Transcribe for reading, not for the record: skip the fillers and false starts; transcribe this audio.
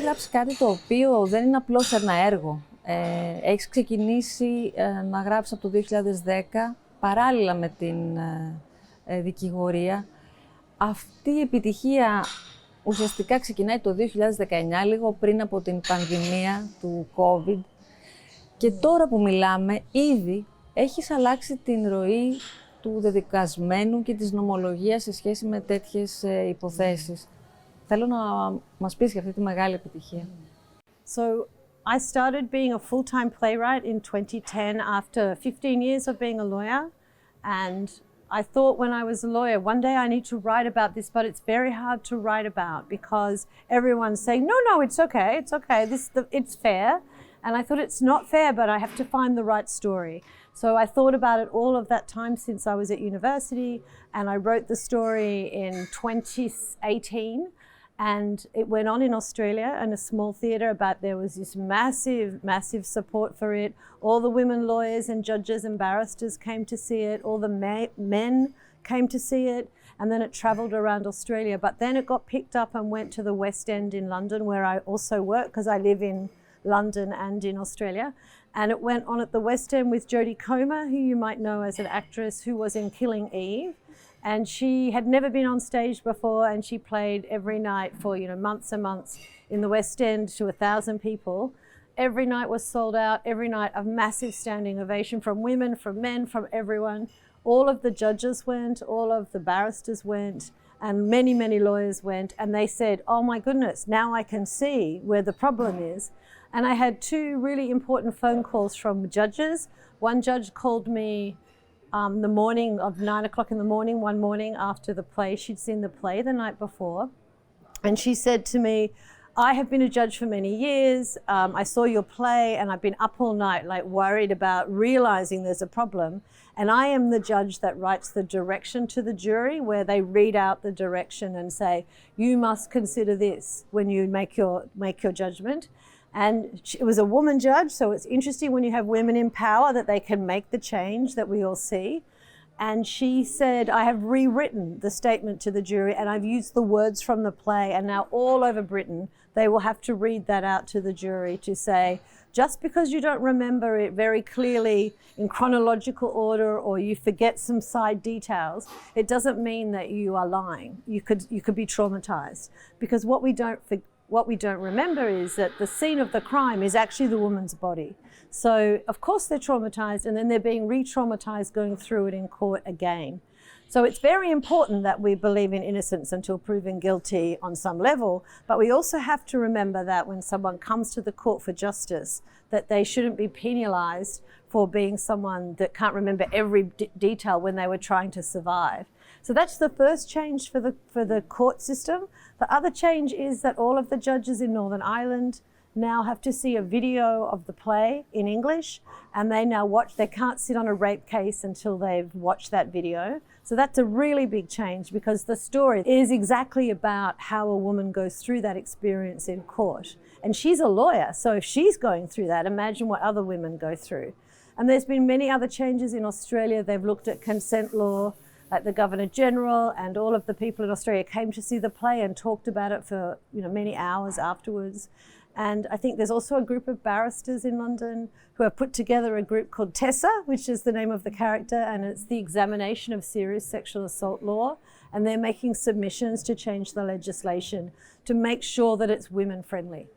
γράψει κάτι το οποίο δεν είναι απλώς ένα έργο. Έχεις ξεκινήσει να γράψεις από το 2010, παράλληλα με την Δικηγορία. Αυτή η επιτυχία ουσιαστικά ξεκινάει το 2019, λίγο πριν από την πανδημία του COVID. Και τώρα που μιλάμε, ήδη έχεις αλλάξει την ροή του δεδικασμένου και της νομολογίας σε σχέση με τέτοιες υποθέσεις. Θέλω να μας πεις για αυτή τη μεγάλη επιτυχία. So, I started being a full-time playwright in 2010 after 15 years of being a lawyer. And I thought when I was a lawyer, one day I need to write about this, but it's very hard to write about because everyone's saying, no, it's okay, it's fair. And I thought it's not fair, but I have to find the right story. So I thought about it all of that time since I was at university, and I wrote the story in 2018. And it went on in Australia in a small theatre, but there was this massive support for it. All the women lawyers and judges and barristers came to see it. All the men came to see it. And then it travelled around Australia. But then it got picked up and went to the West End in London, where I also work, because I live in London and in Australia. And it went on at the West End with Jodie Comer, who you might know as an actress who was in Killing Eve. And she had never been on stage before, and she played every night for, months and months in the West End to 1,000 people. Every night was sold out, every night a massive standing ovation from women, from men, from everyone. All of the judges went, all of the barristers went, and many lawyers went, and they said, oh my goodness, now I can see where the problem is. And I had two really important phone calls from judges. One judge called me the morning of 9 o'clock in the morning, one morning after the play. She'd seen the play the night before. And she said to me, I have been a judge for many years. I saw your play and I've been up all night, worried about realizing there's a problem. And I am the judge that writes the direction to the jury, where they read out the direction and say, you must consider this when you make your judgment. And it was a woman judge, so it's interesting when you have women in power that they can make the change that we all see. And she said, I have rewritten the statement to the jury and I've used the words from the play, and now all over Britain, they will have to read that out to the jury to say, just because you don't remember it very clearly in chronological order or you forget some side details, it doesn't mean that you are lying. You could be traumatized, because what we don't remember is that the scene of the crime is actually the woman's body. So, of course, they're traumatized, and then they're being re-traumatized going through it in court again. So it's very important that we believe in innocence until proven guilty on some level, but we also have to remember that when someone comes to the court for justice, that they shouldn't be penalized for being someone that can't remember every detail when they were trying to survive. So that's the first change for the court system. The other change is that all of the judges in Northern Ireland now have to see a video of the play in English, and they now they can't sit on a rape case until they've watched that video. So that's a really big change, because the story is exactly about how a woman goes through that experience in court. And she's a lawyer, so if she's going through that, imagine what other women go through. And there's been many other changes in Australia. They've looked at consent law. Like the Governor General and all of the people in Australia came to see the play and talked about it for many hours afterwards. And I think there's also a group of barristers in London who have put together a group called Tessa, which is the name of the character, and it's the examination of serious sexual assault law. And they're making submissions to change the legislation to make sure that it's women friendly.